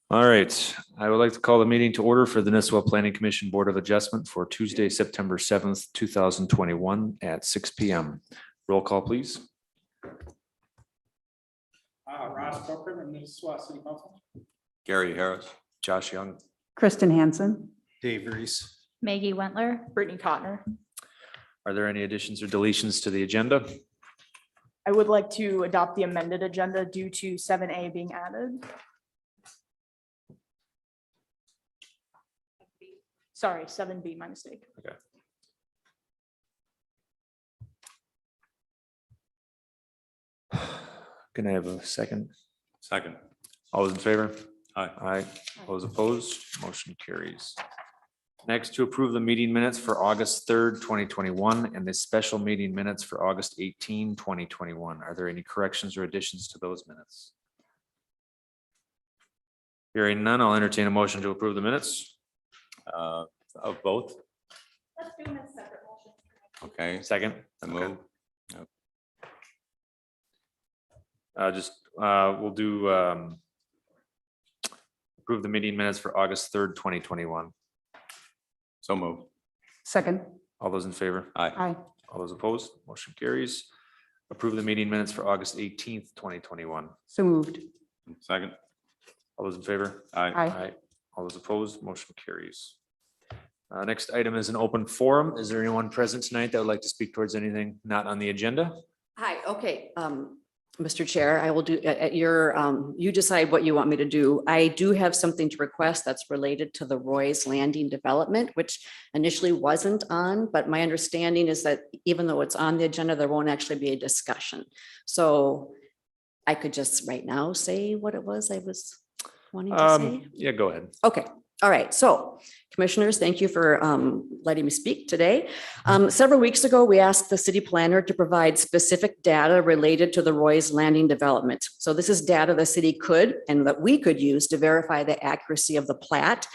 All right, I would like to call the meeting to order for the Nisswa Planning Commission Board of Adjustment for Tuesday, September 7th, 2021 at 6 p.m. Roll call, please. Ross Corcoran, Nisswa City Council. Gary Harris. Josh Young. Kristen Hansen. Dave Reese. Maggie Wentler. Brittany Cotner. Are there any additions or deletions to the agenda? I would like to adopt the amended agenda due to 7A being added. Sorry, 7B, my mistake. Okay. Can I have a second? Second. All those in favor? Aye. Aye. Those opposed, motion carries. Next, to approve the meeting minutes for August 3rd, 2021, and the special meeting minutes for August 18, 2021. Are there any corrections or additions to those minutes? Hearing none, I'll entertain a motion to approve the minutes. Of both. Let's do them as separate motions. Okay. Second. I move. We'll do approve the meeting minutes for August 3rd, 2021. So move. Second. All those in favor? Aye. Aye. All those opposed, motion carries. Approve the meeting minutes for August 18th, 2021. So moved. Second. All those in favor? Aye. Aye. All those opposed, motion carries. Next item is an open forum. Is there anyone present tonight that would like to speak towards anything not on the agenda? Hi, okay, Mr. Chair, I will do at your, you decide what you want me to do. I do have something to request that's related to the Roy's Landing development, which initially wasn't on, but my understanding is that even though it's on the agenda, there won't actually be a discussion. So I could just right now say what it was I was wanting to say. Yeah, go ahead. Okay, all right. So commissioners, thank you for letting me speak today. Several weeks ago, we asked the city planner to provide specific data related to the Roy's Landing development. So this is data the city could and that we could use to verify the accuracy of the plat.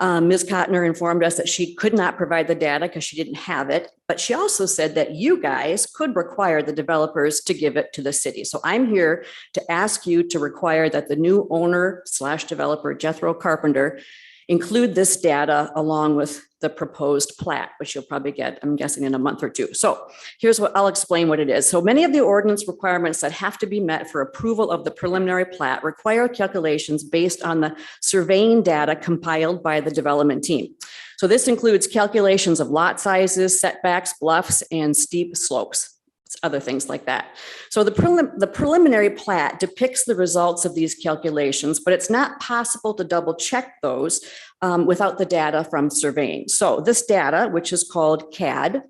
Ms. Cotner informed us that she could not provide the data because she didn't have it, but she also said that you guys could require the developers to give it to the city. So I'm here to ask you to require that the new owner / developer, Jethro Carpenter, include this data along with the proposed plat, which you'll probably get, I'm guessing, in a month or two. So here's what I'll explain what it is. So many of the ordinance requirements that have to be met for approval of the preliminary plat require calculations based on the surveying data compiled by the development team. So this includes calculations of lot sizes, setbacks, bluffs, and steep slopes. Other things like that. So the preliminary plat depicts the results of these calculations, but it's not possible to double check those without the data from surveying. So this data, which is called CAD,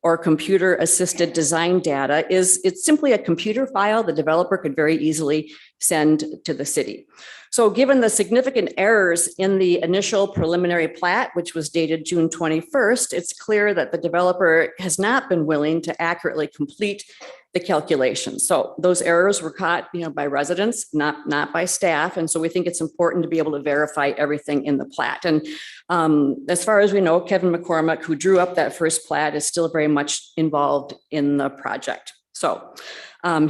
or computer assisted design data, it's simply a computer file the developer could very easily send to the city. So given the significant errors in the initial preliminary plat, which was dated June 21st, it's clear that the developer has not been willing to accurately complete the calculations. So those errors were caught, by residents, not by staff. And so we think it's important to be able to verify everything in the plat. And as far as we know, Kevin McCormick, who drew up that first plat, is still very much involved in the project. So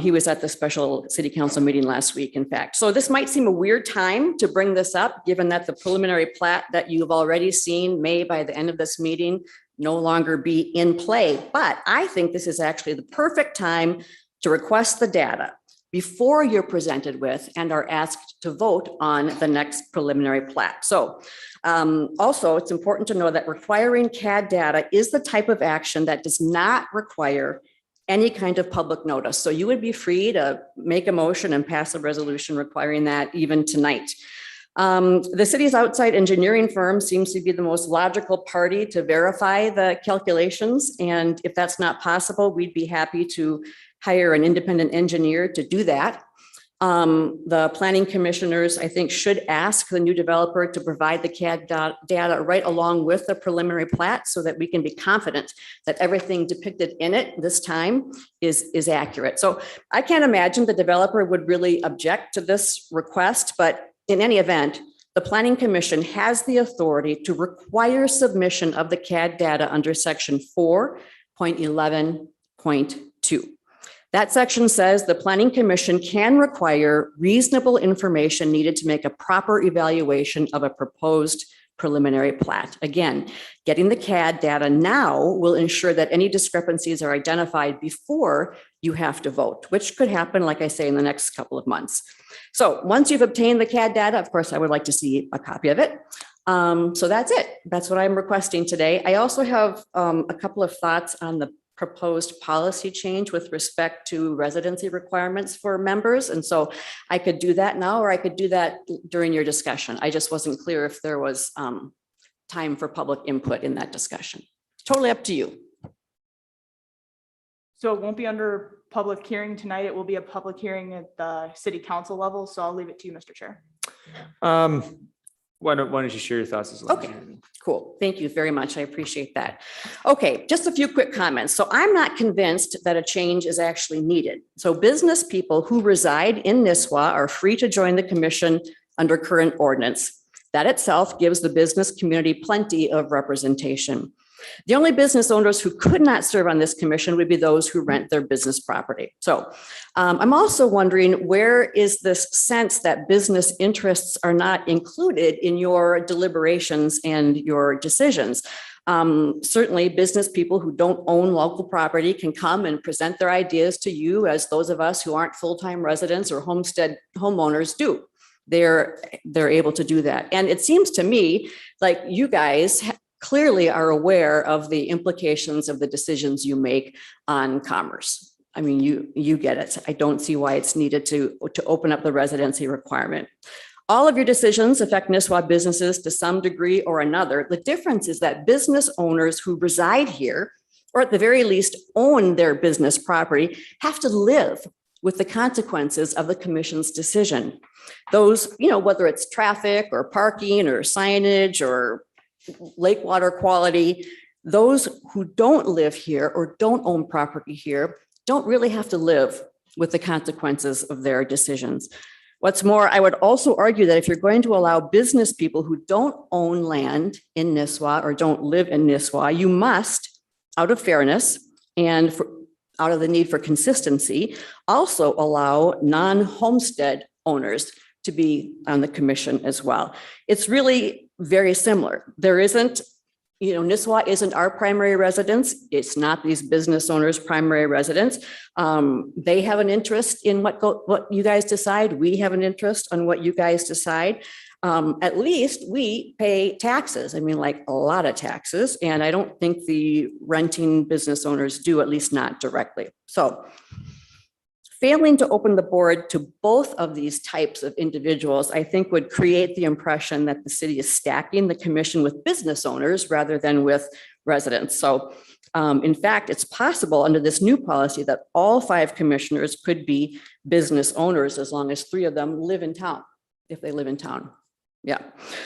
he was at the special city council meeting last week, in fact. So this might seem a weird time to bring this up, given that the preliminary plat that you've already seen may, by the end of this meeting, no longer be in play. But I think this is actually the perfect time to request the data before you're presented with and are asked to vote on the next preliminary plat. So also, it's important to know that requiring CAD data is the type of action that does not require any kind of public notice. So you would be free to make a motion and pass a resolution requiring that even tonight. The city's outside engineering firm seems to be the most logical party to verify the calculations. And if that's not possible, we'd be happy to hire an independent engineer to do that. The planning commissioners, I think, should ask the new developer to provide the CAD data right along with the preliminary plat so that we can be confident that everything depicted in it this time is accurate. So I can't imagine the developer would really object to this request, but in any event, the Planning Commission has the authority to require submission of the CAD data under section 4.11.2. That section says the Planning Commission can require reasonable information needed to make a proper evaluation of a proposed preliminary plat. Again, getting the CAD data now will ensure that any discrepancies are identified before you have to vote, which could happen, like I say, in the next couple of months. So once you've obtained the CAD data, of course, I would like to see a copy of it. So that's it. That's what I'm requesting today. I also have a couple of thoughts on the proposed policy change with respect to residency requirements for members. And so I could do that now, or I could do that during your discussion. I just wasn't clear if there was time for public input in that discussion. Totally up to you. So it won't be under public hearing tonight. It will be a public hearing at the city council level. So I'll leave it to you, Mr. Chair. Why don't you share your thoughts as well? Okay. Cool. Thank you very much. I appreciate that. Okay, just a few quick comments. So I'm not convinced that a change is actually needed. So business people who reside in Nisswa are free to join the commission under current ordinance. That itself gives the business community plenty of representation. The only business owners who could not serve on this commission would be those who rent their business property. So I'm also wondering, where is this sense that business interests are not included in your deliberations and your decisions? Certainly business people who don't own local property can come and present their ideas to you as those of us who aren't full-time residents or homestead homeowners do. They're able to do that. And it seems to me like you guys clearly are aware of the implications of the decisions you make on commerce. I mean, you get it. I don't see why it's needed to open up the residency requirement. All of your decisions affect Nisswa businesses to some degree or another. The difference is that business owners who reside here, or at the very least own their business property, have to live with the consequences of the commission's decision. Those, whether it's traffic or parking or signage or lake water quality, those who don't live here or don't own property here don't really have to live with the consequences of their decisions. What's more, I would also argue that if you're going to allow business people who don't own land in Nisswa or don't live in Nisswa, you must, out of fairness and out of the need for consistency, also allow non-homestead owners to be on the commission as well. It's really very similar. There isn't, Nisswa isn't our primary residence. It's not these business owners' primary residence. They have an interest in what you guys decide. We have an interest on what you guys decide. At least we pay taxes. I mean, like a lot of taxes. And I don't think the renting business owners do, at least not directly. So failing to open the board to both of these types of individuals, I think would create the impression that the city is stacking the commission with business owners rather than with residents. So in fact, it's possible under this new policy that all 5 commissioners could be business owners as long as 3 of them live in town, if they live in town. Yeah.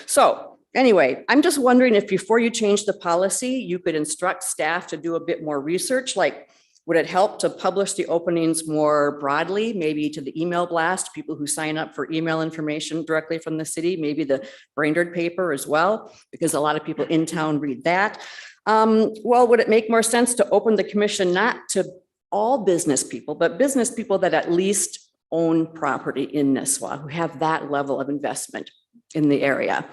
So anyway, I'm just wondering if before you change the policy, you could instruct staff to do a bit more research, like would it help to publish the openings more broadly, maybe to the email blast, people who sign up for email information directly from the city, maybe the Brainerd paper as well, because a lot of people in town read that. Well, would it make more sense to open the commission not to all business people, but business people that at least own property in Nisswa, who have that level of investment in the area?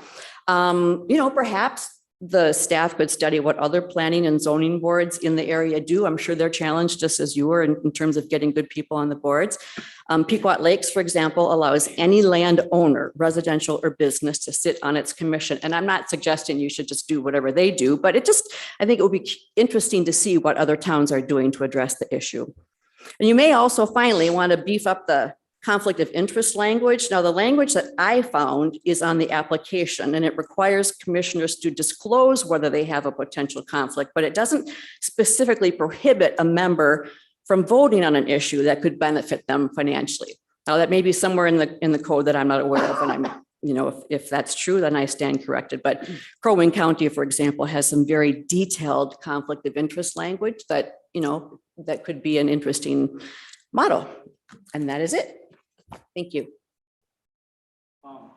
Perhaps the staff could study what other planning and zoning boards in the area do. I'm sure they're challenged just as you were in terms of getting good people on the boards. Pequot Lakes, for example, allows any landowner, residential or business, to sit on its commission. And I'm not suggesting you should just do whatever they do, but I think it would be interesting to see what other towns are doing to address the issue. And you may also finally want to beef up the conflict of interest language. Now, the language that I found is on the application, and it requires commissioners to disclose whether they have a potential conflict, but it doesn't specifically prohibit a member from voting on an issue that could benefit them financially. Now, that may be somewhere in the code that I'm not aware of, and I'm, if that's true, then I stand corrected. But Crow Wing County, for example, has some very detailed conflict of interest language that, that could be an interesting model. And that is it. Thank you. Am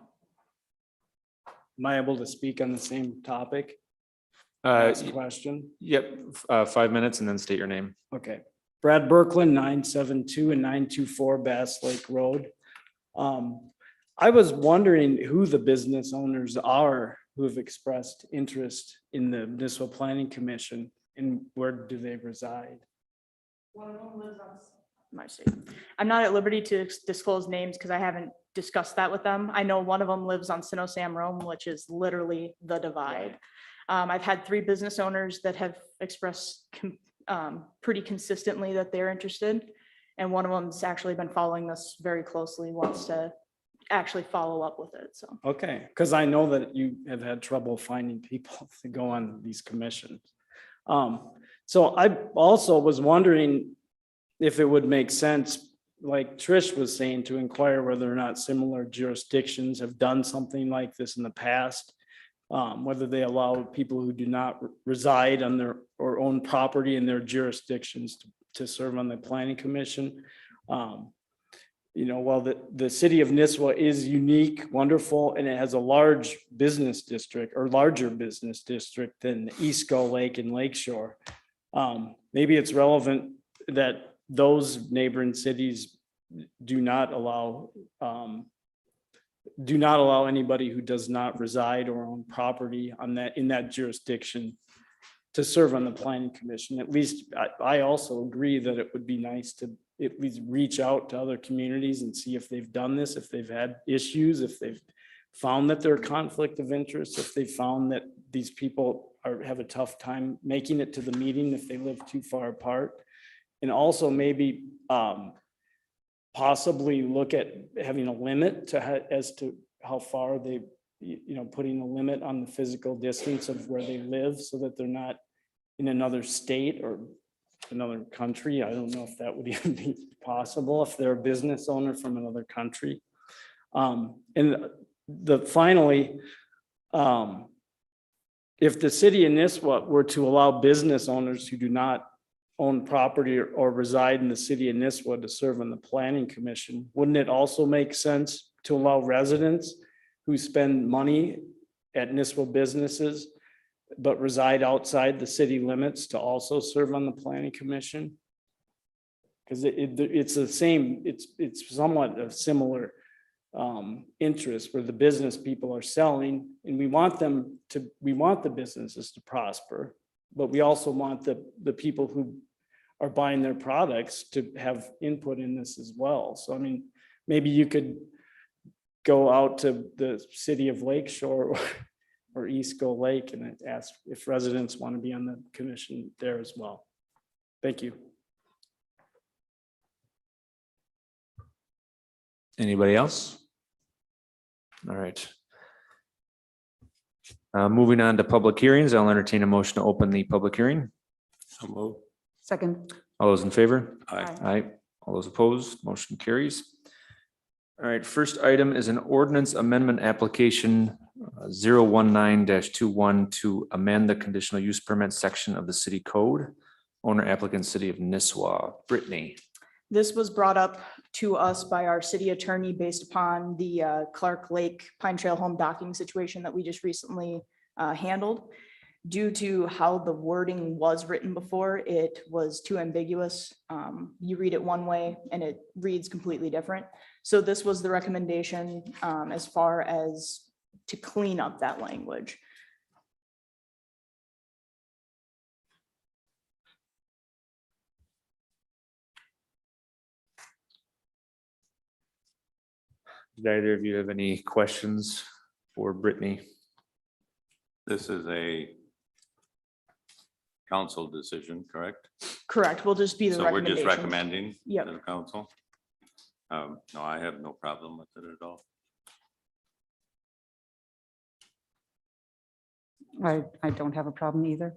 I able to speak on the same topic? Uh, Ask a question? Yep, 5 minutes and then state your name. Okay. Brad Berkland, 972 and 924 Bass Lake Road. I was wondering who the business owners are who have expressed interest in the Municipal Planning Commission, and where do they reside? My state. I'm not at liberty to disclose names because I haven't discussed that with them. I know one of them lives on Sino Sam Rome, which is literally the divide. I've had 3 business owners that have expressed pretty consistently that they're interested. And one of them's actually been following this very closely, wants to actually follow up with it. So. Okay, because I know that you have had trouble finding people to go on these commissions. So I also was wondering if it would make sense, like Trish was saying, to inquire whether or not similar jurisdictions have done something like this in the past, whether they allow people who do not reside on their or own property in their jurisdictions to serve on the planning commission. While the city of Nisswa is unique, wonderful, and it has a large business district or larger business district than Eastco Lake and Lakeshore, maybe it's relevant that those neighboring cities do not allow anybody who does not reside or own property in that jurisdiction to serve on the planning commission. At least I also agree that it would be nice to at least reach out to other communities and see if they've done this, if they've had issues, if they've found that there are conflict of interest, if they found that these people have a tough time making it to the meeting if they live too far apart. And also maybe possibly look at having a limit as to how far they, putting a limit on the physical distance of where they live so that they're not in another state or another country. I don't know if that would even be possible if they're a business owner from another country. Finally, if the city of Nisswa were to allow business owners who do not own property or reside in the city of Nisswa to serve on the planning commission, wouldn't it also make sense to allow residents who spend money at Nisswa businesses but reside outside the city limits to also serve on the planning commission? Because it's the same, it's somewhat a similar interest where the business people are selling, and we want the businesses to prosper, but we also want the people who are buying their products to have input in this as well. So I mean, maybe you could go out to the city of Lake Shore or East Go Lake and ask if residents want to be on the commission there as well. Thank you. Anybody else? All right. Moving on to public hearings, I'll entertain a motion to open the public hearing. So move. Second. All those in favor? Aye. Aye. All those opposed, motion carries. All right, first item is an ordinance amendment application 019-21 to amend the conditional use permit section of the city code. Owner applicant, City of Nisswa. Brittany. This was brought up to us by our city attorney based upon the Clark Lake Pine Trail home docking situation that we just recently handled. Due to how the wording was written before, it was too ambiguous. You read it one way and it reads completely different. So this was the recommendation as far as to clean up that language. Did either of you have any questions for Brittany? This is a council decision, correct? Correct, will just be the So we're just recommendation. recommending Yep. to the council. No, I have no problem with it at all. I don't have a problem either.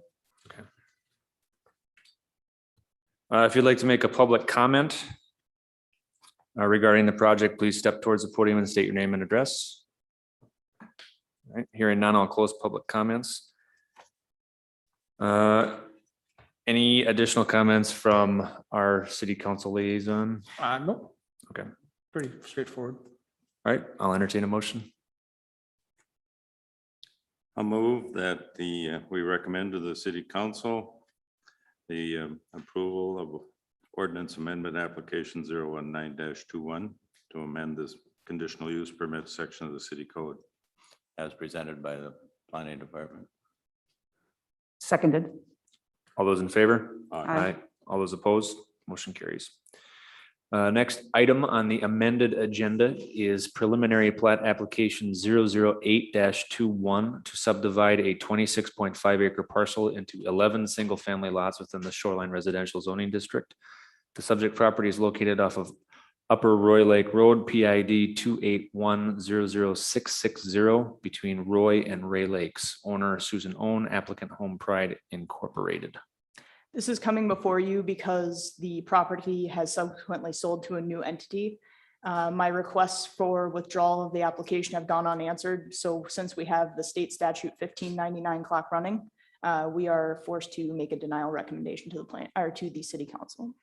If you'd like to make a public comment regarding the project, please step towards the podium and state your name and address. All right, hearing none, I'll close public comments. Any additional comments from our city council liaison? No. Okay. Pretty straightforward. All right, I'll entertain a motion. I move that we recommend to the city council the approval of ordinance amendment application 019-21 to amend this conditional use permit section of the city code as presented by the planning department. Seconded. All those in favor? Aye. All those opposed, motion carries. Next item on the amended agenda is preliminary plat application 008-21 to subdivide a 26.5 acre parcel into 11 single-family lots within the Shoreline residential zoning district. The subject property is located off of Upper Roy Lake Road, PID 281-00660 between Roy and Ray Lakes. Owner Susan Owen, applicant Home Pride Incorporated. This is coming before you because the property has subsequently sold to a new entity. My requests for withdrawal of the application have gone unanswered. So since we have the state statute 1599 clock running, we are forced to make a denial recommendation to the plan or to the city council.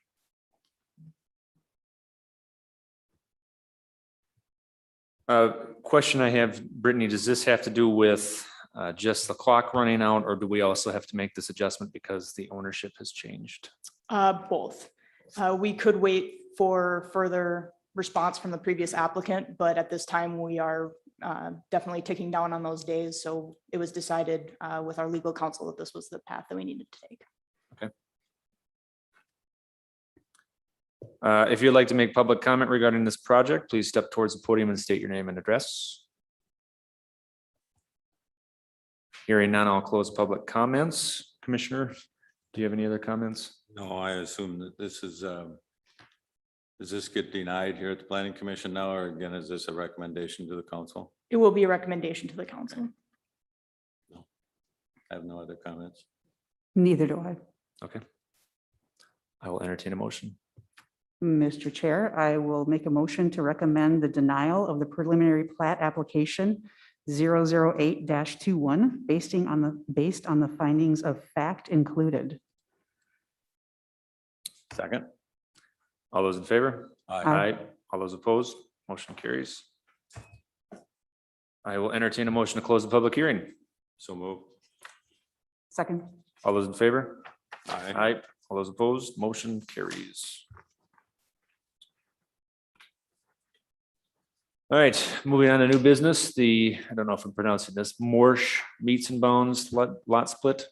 Question I have, Brittany, does this have to do with just the clock running out, or do we also have to make this adjustment because the ownership has changed? Both. We could wait for further response from the previous applicant, but at this time we are definitely ticking down on those days. So it was decided with our legal counsel that this was the path that we needed to take. If you'd like to make public comment regarding this project, please step towards the podium and state your name and address. Hearing none, I'll close public comments. Commissioner, do you have any other comments? No, I assume that this is, does this get denied here at the planning commission now, or again, is this a recommendation to the council? It will be a recommendation to the council. I have no other comments. Neither do I. Okay. I will entertain a motion. Mr. Chair, I will make a motion to recommend the denial of the preliminary plat application 008-21 based on the findings of fact included. Second. All those in favor? Aye. All those opposed? Motion carries. I will entertain a motion to close the public hearing. So move. Second. All those in favor? Aye. All those opposed? Motion carries. All right, moving on to new business, I don't know if I'm pronouncing this, Morsch Meats and Bones lot split.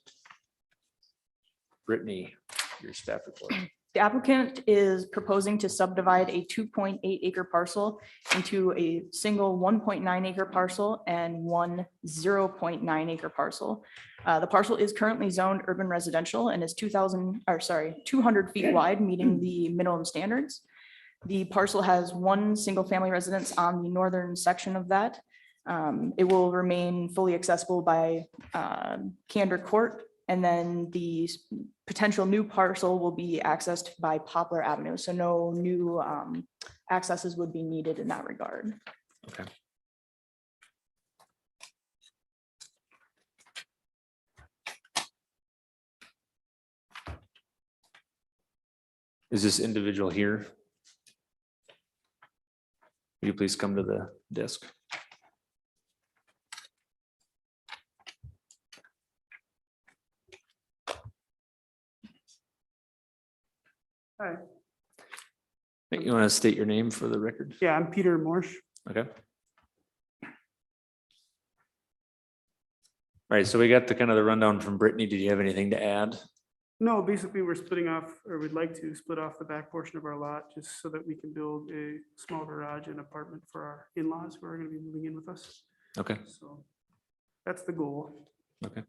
Brittany, your staff report. The applicant is proposing to subdivide a 2.8 acre parcel into a single 1.9 acre parcel and one 0.9 acre parcel. The parcel is currently zoned urban residential and is 200 feet wide, meeting the minimum standards. The parcel has one single family residence on the northern section of that. It will remain fully accessible by Candor Court. And then the potential new parcel will be accessed by Poplar Avenue. So no new accesses would be needed in that regard. Okay. Is this individual here? Will you please come to the desk? Hi. You want to state your name for the record? Yeah, I'm Peter Morsch. Okay. All right, so we got the kind of the rundown from Brittany. Did you have anything to add? No, basically, we're splitting off, or we'd like to split off the back portion of our lot, just so that we can build a small garage and apartment for our in-laws who are gonna be moving in with us. Okay, So that's the goal. okay.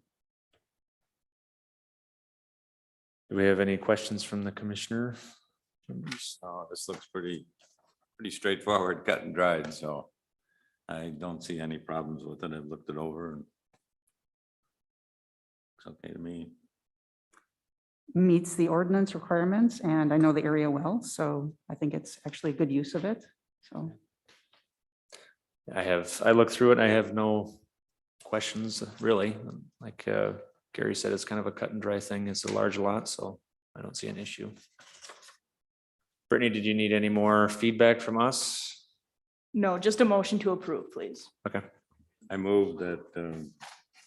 Do we have any questions from the commissioner? This looks pretty straightforward, cut and dried, so I don't see any problems with it. I've looked it over and it's okay to me. Meets the ordinance requirements, and I know the area well, so I think it's actually a good use of it. So I looked through it. I have no questions really. Like Gary said, it's kind of a cut and dry thing. It's a large lot, so I don't see an issue. Brittany, did you need any more feedback from us? No, just a motion to approve, please. Okay, I move that the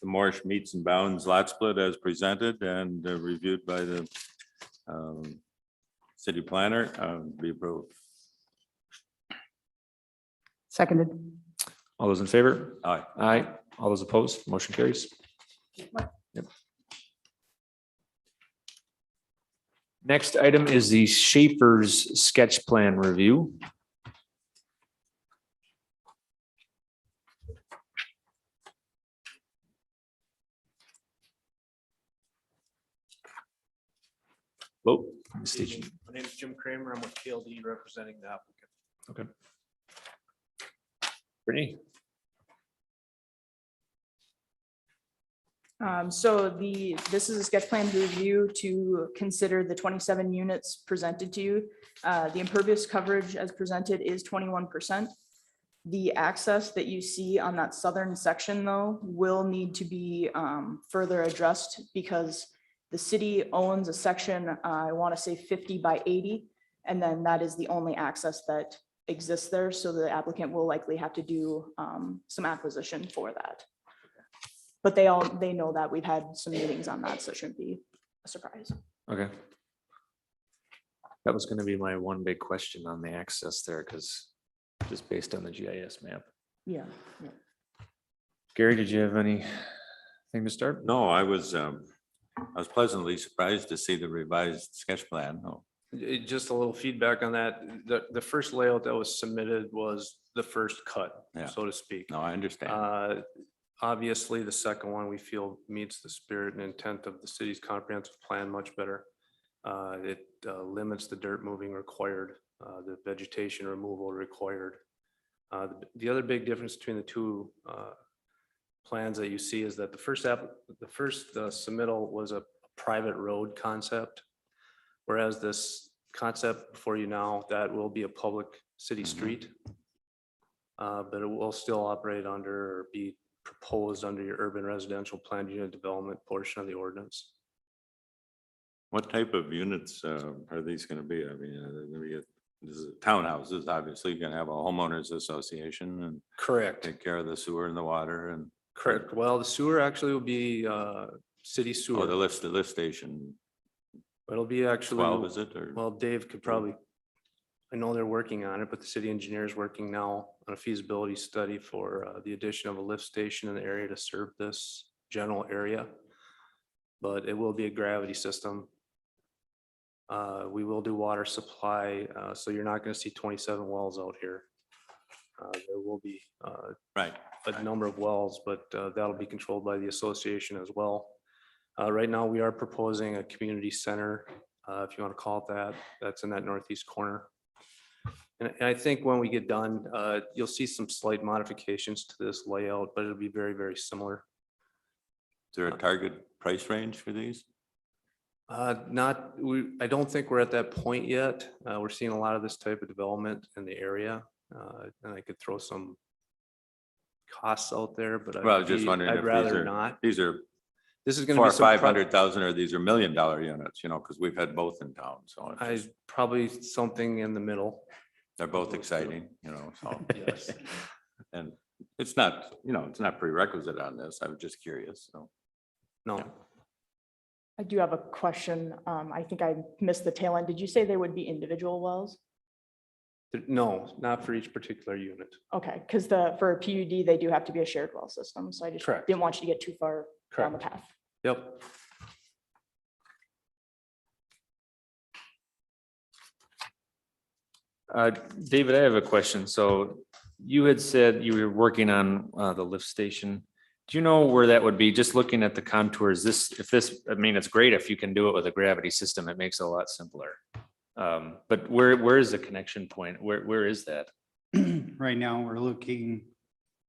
Morsch Meats and Bounds lot split as presented and reviewed by the city planner be approved. seconded. all those in favor? Aye. Aye. All those opposed? Motion carries. Yep. Next item is the Schaefer's sketch plan review. Hello. Station. My name is Jim Kramer. I'm with KLD representing the applicant. Okay. Brittany. This is a sketch plan review to consider the 27 units presented to you. The impervious coverage as presented is 21%. The access that you see on that southern section though will need to be further addressed because the city owns a section, I want to say 50 by 80, and then that is the only access that exists there. So the applicant will likely have to do some acquisition for that. But they know that we've had some meetings on that, so it shouldn't be a surprise. Okay. That was gonna be my one big question on the access there, because just based on the GIS map. Yeah. Gary, did you have anything to start? No, I was pleasantly surprised to see the revised sketch plan. Oh, Just a little feedback on that. The first layout that was submitted was the first cut, Yeah. so to speak. no, I understand. Obviously, the second one we feel meets the spirit and intent of the city's comprehensive plan much better. It limits the dirt moving required, the vegetation removal required. The other big difference between the two plans that you see is that the first submittal was a private road concept, whereas this concept before you now, that will be a public city street. But it will still operate under or be proposed under your urban residential planned unit development portion of the ordinance. What type of units are these going to be? I mean, they're gonna be this is townhouses, obviously. You're going to have a homeowners association and Correct. take care of the sewer and the water and Correct. Well, the sewer actually will be city the sewer. lift station. It'll be actually, 12, is it? Or well, Dave could probably, I know they're working on it, but the city engineer is working now on a feasibility study for the addition of a lift station in the area to serve this general area. But it will be a gravity system. We will do water supply, so you're not gonna see 27 wells out here. There will be Right. a number of wells, but that'll be controlled by the association as well. Right now, we are proposing a community center, if you want to call it that, that's in that northeast corner. And I think when we get done, you'll see some slight modifications to this layout, but it'll be very, very similar. Is there a target price range for these? I don't think we're at that point yet. We're seeing a lot of this type of development in the area. And I could throw some costs out there, but Well, I was just wondering if I'd these rather are, not. these are This is gonna 400 be or some 500,000, or these are $1 million units, you know, because we've had both in town, so it's I just- probably something in the middle. they're both exciting, you know, so. Yes. And it's not, you know, it's not prerequisite on this. I was just curious, so. No, I do have a question. I think I missed the tail end. Did you say they would be individual wells? no, not for each particular unit. Okay, because for a PUD, they do have to be a shared well system, so I just Correct. didn't want you to get too far down the Correct. path. Yep. David, I have a question. So you had said you were working on the lift station. Do you know where that would be? Just looking at the contours, I mean, it's great if you can do it with a gravity system, it makes it a lot simpler. But where is the connection point? Where is that? Right now, we're looking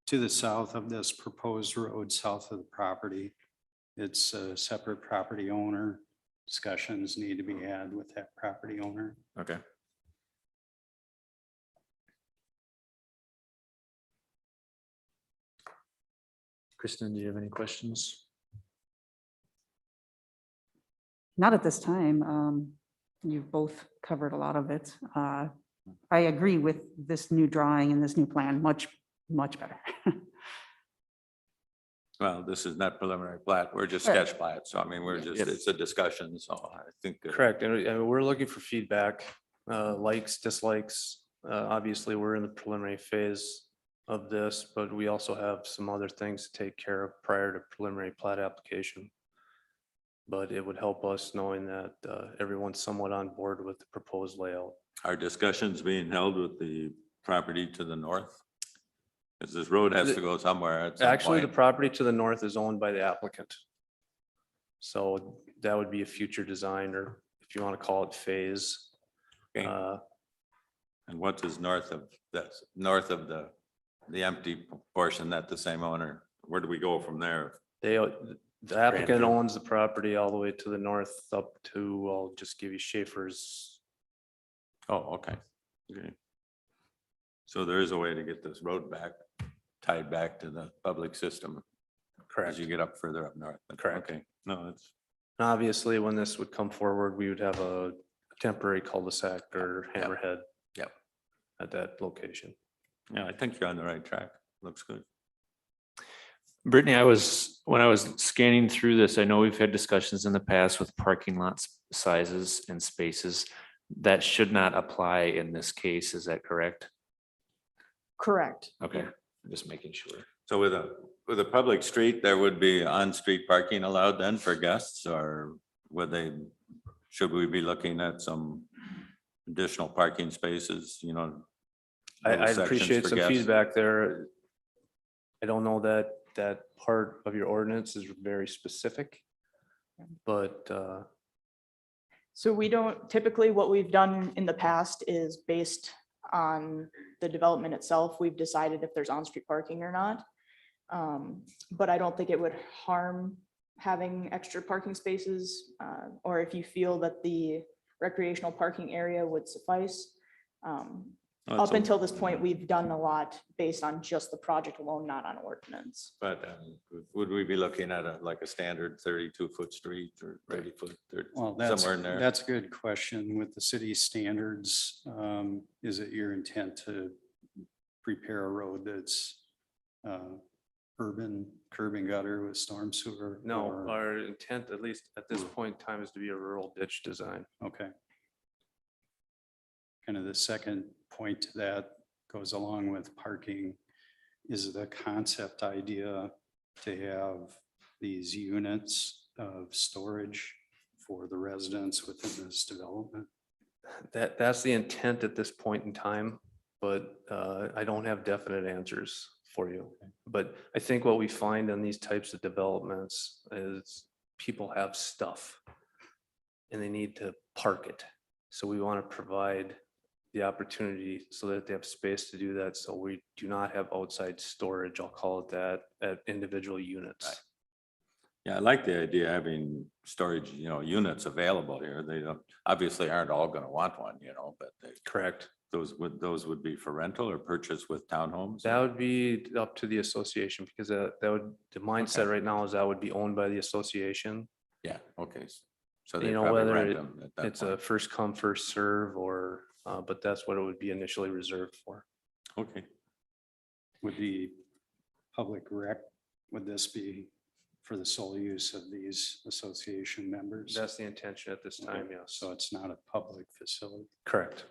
to the south of this proposed road, south of the property. It's a separate property owner. Discussions need to be had with that property owner. Okay. Kristen, do you have any questions? Not at this time. You've both covered a lot of it. I agree with this new drawing and this new plan, much, much better. Well, this is not preliminary plat. We're just Right. sketch plat. So I mean, we're just, it's a discussion. So I think. Correct. And we're looking for feedback, likes, dislikes. Obviously, we're in the preliminary phase of this, but we also have some other things to take care of prior to preliminary plat application. But it would help us knowing that everyone's somewhat on board with the proposed layout. Are discussions being held with the property to the north? Because this road has to go somewhere at some Actually, the point. property to the north is owned by the applicant. So that would be a future design, or if you want to call it phase. Okay. And what is north of that, north of the empty portion that the same owner? Where do we go from there? The applicant owns the property all the way to the north up to, I'll just give you Schaefer's. Oh, okay. Okay. So there is a way to get this road back, tied back to the public system Correct. as you get up further up north. Correct. Okay, no, that's, Obviously, when this would come forward, we would have a temporary cul-de-sac or Yep. hammerhead. Yep. At that location. yeah, I think you're on the right track. Looks good. Brittany, when I was scanning through this, I know we've had discussions in the past with parking lots sizes and spaces. That should not apply in this case. Is that correct? Correct. Okay, I'm just making sure. So with a public street, there would be on-street parking allowed then for guests, or should we be looking at some additional parking spaces, you know? little I'd sections appreciate for some guests? feedback there. I don't know that part of your ordinance is very specific. But So we don't, typically what we've done in the past is based on the development itself. We've decided if there's on-street parking or not. But I don't think it would harm having extra parking spaces, or if you feel that the recreational parking area would suffice. Oh, Up so- until this point, we've done a lot based on just the project alone, not on ordinance. But would we be looking at like a standard 32-foot street or 30-foot, Well, that's, somewhere in there? that's a good question. With the city standards, is it your intent to prepare a road that's urban curb and gutter with storm sewer? no, or- our intent, at least at this point in time, is to be a rural ditch design. Okay. kind of the second point to that goes along with parking is the concept idea to have these units of storage for the residents within this development. That's the intent at this point in time, but I don't have definite answers for you. But I think what we find on these types of developments is people have stuff and they need to park it. So we want to provide the opportunity so that they have space to do that. So we do not have outside storage, I'll call it that, at individual units. Yeah, I like the idea of having storage, units available here. They don't, obviously aren't all gonna want one, but Correct. those would be for rental or purchase with townhomes? That would be up to the association because that would, the mindset Okay. right now is that would be owned by the association. Yeah, okay. So You they know, probably whether rent it- them at that It's a point. first come, first serve or, but that's what it would be initially reserved for. Okay, Would the public rec, would this be for the sole use of these association members? That's the intention at this time, yes. So it's not a public facility. Correct.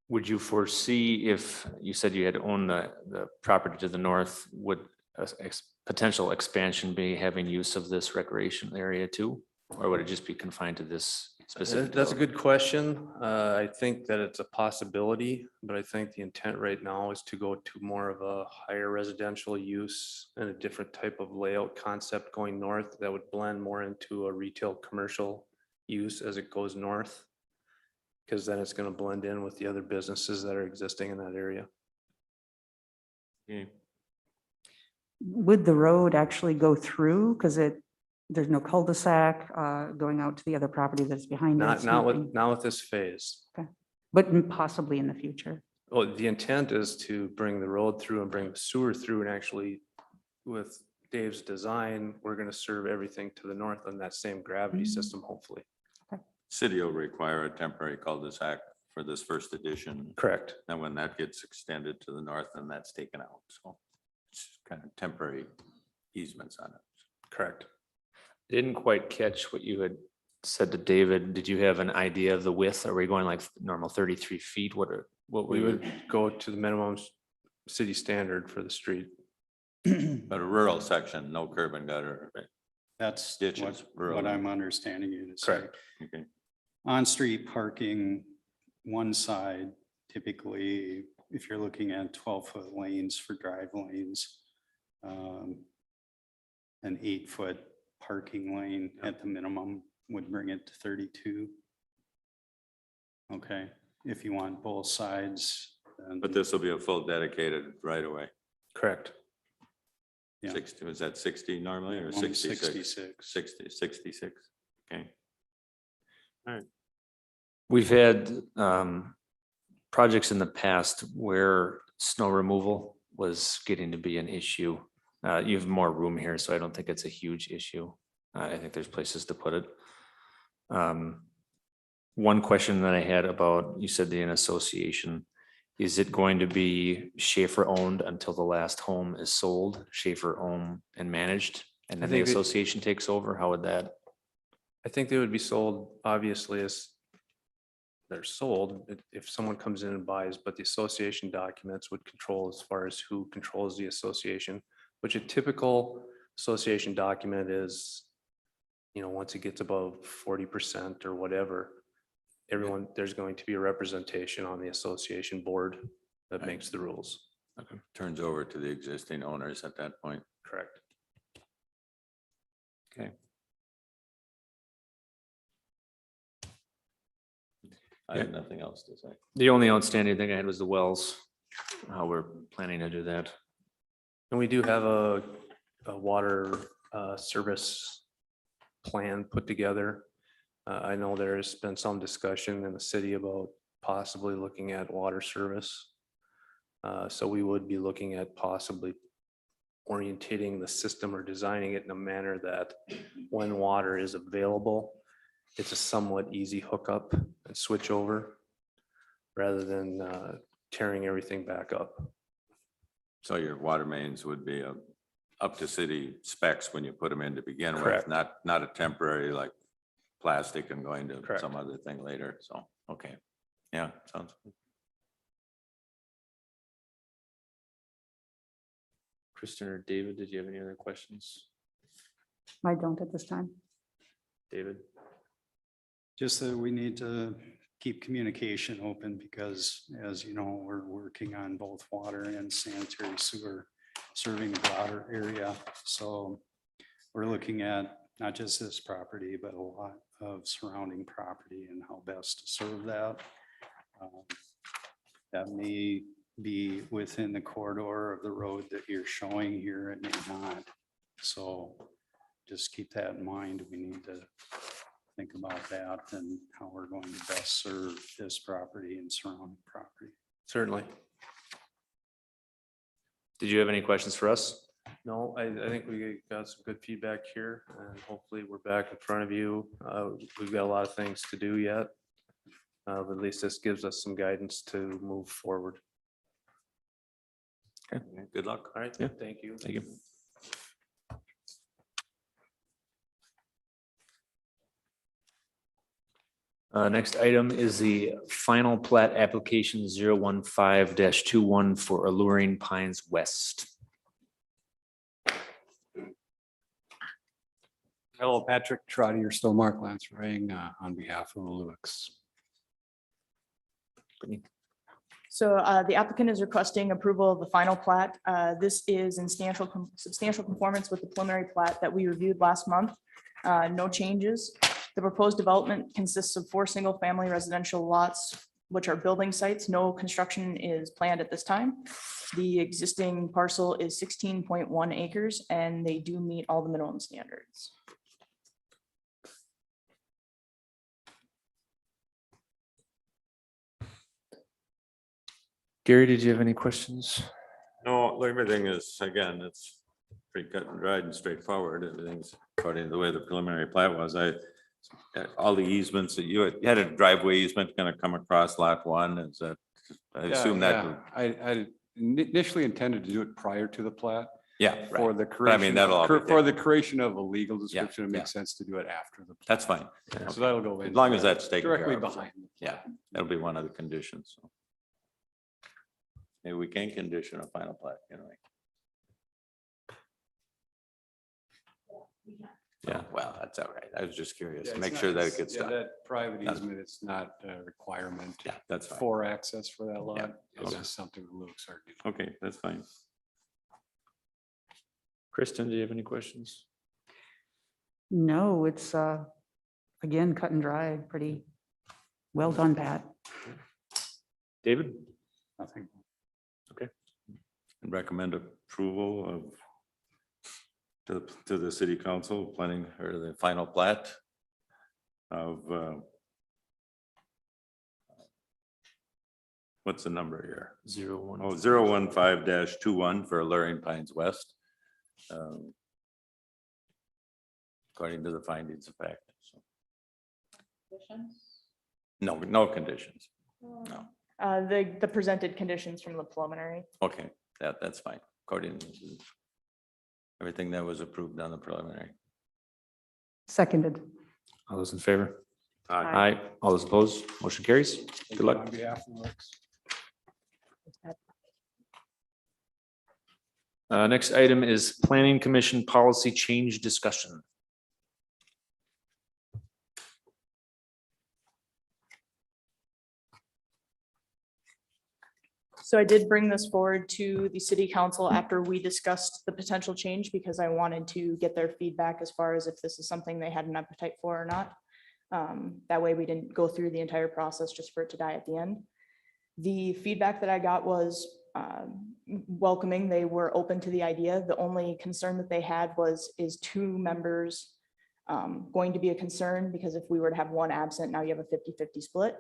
Would you foresee if you said you had owned the property to the north, would potential expansion be having use of this recreation area too? Or would it just be confined to this specific? That's a good question. I think that it's a possibility, but I think the intent right now is to go to more of a higher residential use and a different type of layout concept going north that would blend more into a retail commercial use as it goes north. Because then it's going to blend in with the other businesses that are existing in that area. okay. Would the road actually go through? Because there's no cul-de-sac going out to the other property that's behind it. It's Not nothing. with this phase. But possibly in the future. Well, the intent is to bring the road through and bring the sewer through and actually with Dave's design, we're going to serve everything to the north on that same gravity system, hopefully. City will require a temporary cul-de-sac for this first edition. Correct. And when that gets extended to the north, then that's taken out. So it's kind of temporary easements on it. Correct. Didn't quite catch what you had said to David. Did you have an idea of the width? Are we going like normal 33 feet? What We would go to the minimum city standard for the street. But a rural section, no curb and gutter. That's Ditches, what rural. I'm understanding you to say. Correct. Okay, On-street parking, one side, typically, if you're looking at 12-foot lanes for drive lanes, an 8-foot parking lane at the minimum would bring it to 32. Okay, if you want both sides, then but this will be a full dedicated right away. Correct. Yeah. 60, was that 60 normally or minimum 66? 66, okay. We've had projects in the past where snow removal was getting to be an issue. You have more room here, so I don't think it's a huge issue. I think there's places to put it. One question that I had about, you said an association, is it going to be Schaefer owned until the last home is sold, Schaefer owned and managed? And then the think it- association takes over? How would that? I think they would be sold, obviously, as they're sold if someone comes in and buys, but the association documents would control as far as who controls the association, which a typical association document is, once it gets above 40% or whatever, there's going to be a representation on the association board that Right. makes the rules. Turns over to the existing owners at that point. Correct. Okay. I have nothing else to say. The only outstanding thing I had was the wells, how we're planning to do that. And we do have a water service plan put together. I know there's been some discussion in the city about possibly looking at water service. So we would be looking at possibly orientating the system or designing it in a manner that when water is available, it's a somewhat easy hookup and switch over rather than tearing everything back up. So your water mains would be up to city specs when you put them in to begin with, Correct. not a temporary like plastic and going to Correct. some other thing later, so, okay. Yeah, sounds good. Kristen or David, did you have any other questions? I don't at this time. David? Just that we need to keep communication open because, as you know, we're working on both water and sanitary sewer serving the broader area. So we're looking at not just this property, but a lot of surrounding property and how best to serve that. That may be within the corridor of the road that you're showing here, it may not. So just keep that in mind. We need to think about that and how we're going to best serve this property and surrounding property. Certainly. Did you have any questions for us? No, I think we got some good feedback here and hopefully we're back in front of you. We've got a lot of things to do yet. But at least this gives us some guidance to move forward. Okay, Good luck. All right, Yeah. thank you. Thank you. Next item is the final plat application 015-21 for Alluring Pines West. Hello, Patrick Trotter, still Mark Lance Ring on behalf of the Lewicks. So the applicant is requesting approval of the final plat. This is in substantial conformance with the preliminary plat that we reviewed last month. No changes. The proposed development consists of 4 single-family residential lots, which are building sites. No construction is planned at this time. The existing parcel is 16.1 acres, and they do meet all the minimum standards. Gary, did you have any questions? No, everything is, again, it's pretty cut and dried and straightforward. Everything's according to the way the preliminary plat was. All the easements that you had a driveway easement gonna come across lot 1, is that, I assume that. I initially intended to do it prior to the plat. Yeah, For right. the But I mean, creation, that'll all be for the taken. creation of a legal description, it yeah. makes sense to do it after the. plat. That's fine. So that'll go in. As long as that's taken care Directly of. behind. Yeah, that'll be one of the conditions. So maybe we can condition a final plat, you know. Yeah, well, that's all right. I was just curious. Yeah, it's Make not- sure that it it's- gets yeah, done. That private Done. easement, it's not a requirement Yeah, that's fine. for access for that lot. It's okay. just something the Lewicks are doing. Okay, that's fine. Kristen, do you have any questions? No, it's again, cut and dry, pretty well done, Pat. David? Nothing. And recommend approval of to the city council planning or the final plat of what's the number here? 015. Oh, 015-21 for Alluring Pines West. According to the findings of fact. So. No conditions. No. The presented conditions from the preliminary. Okay, that's fine. According to everything that was approved on the preliminary. Seconded. All those in favor? Aye. Aye. All those opposed? Motion carries. Good luck. On behalf of the Lewicks. Next item is Planning Commission Policy Change Discussion. So I did bring this forward to the city council after we discussed the potential change because I wanted to get their feedback as far as if this is something they had an appetite for or not. That way we didn't go through the entire process just for it to die at the end. The feedback that I got was welcoming. They were open to the idea. The only concern that they had is 2 members going to be a concern because if we were to have 1 absent, now you have a 50-50 split.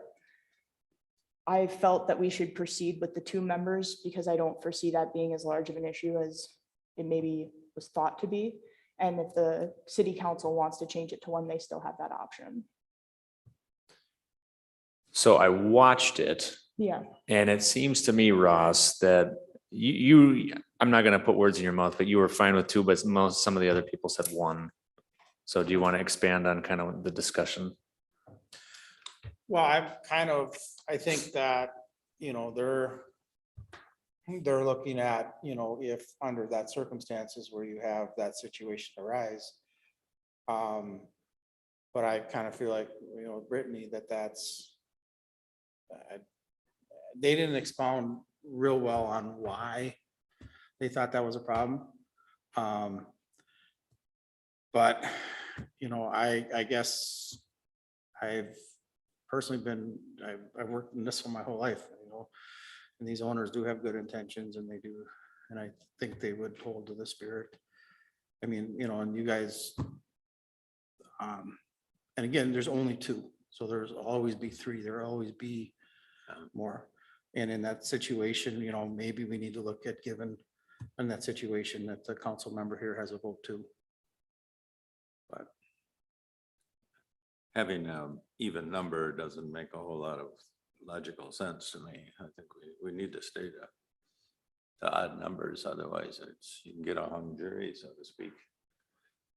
I felt that we should proceed with the 2 members because I don't foresee that being as large of an issue as it maybe was thought to be. And if the city council wants to change it to 1, they still have that option. So I watched it Yeah. and it seems to me, Ross, that you I'm not going to put words in your mouth, but you were fine with 2, but some of the other people said 1. So do you want to expand on kind of the discussion? Well, I think that, they're looking at, if under that circumstances where you have that situation arise. But I kind of feel like, Brittany, that's, they didn't expound real well on why they thought that was a problem. But, I guess I've personally I've worked in this for my whole life, and these owners do have good intentions and they do, and I think they would hold to the spirit. I mean, and you guys, and again, there's only two, so there's always be three, there'll always be more. And in that situation, maybe we need to look at given in that situation that the council member here has a vote too. But having an even number doesn't make a whole lot of logical sense to me. I think we need to stay to odd numbers, otherwise you can get a hung jury, so to speak.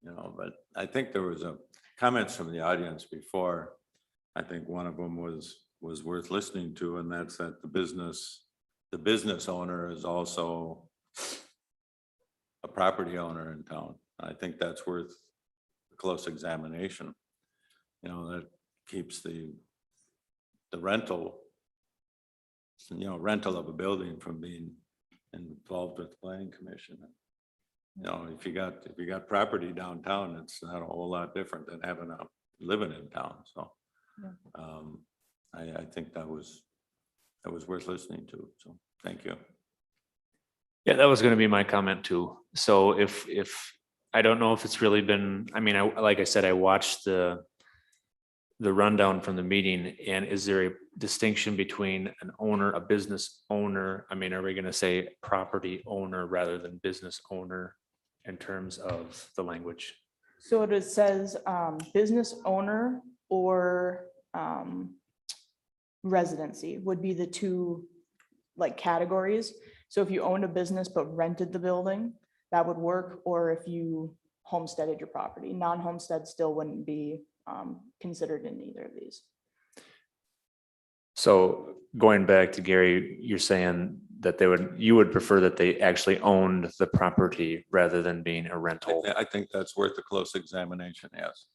But I think there was comments from the audience before. I think one of them was worth listening to, and that's that the business owner is also a property owner in town. I think that's worth a close examination. That keeps the rental, rental of a building from being involved with the planning commission. If you got property downtown, it's not a whole lot different than living in town. So I think that was worth listening to. So thank you. Yeah, that was going to be my comment too. So if I don't know if it's really been, I mean, like I said, I watched the rundown from the meeting, and is there a distinction between an owner, a business owner? I mean, are we going to say property owner rather than business owner in terms of the language? So it says business owner or residency would be the two categories. So if you owned a business but rented the building, that would work. Or if you homesteaded your property, non-homestead still wouldn't be considered in either of these. So going back to Gary, you're saying that you would prefer that they actually owned the property rather than being a rental. I think that's worth a close examination. Yes.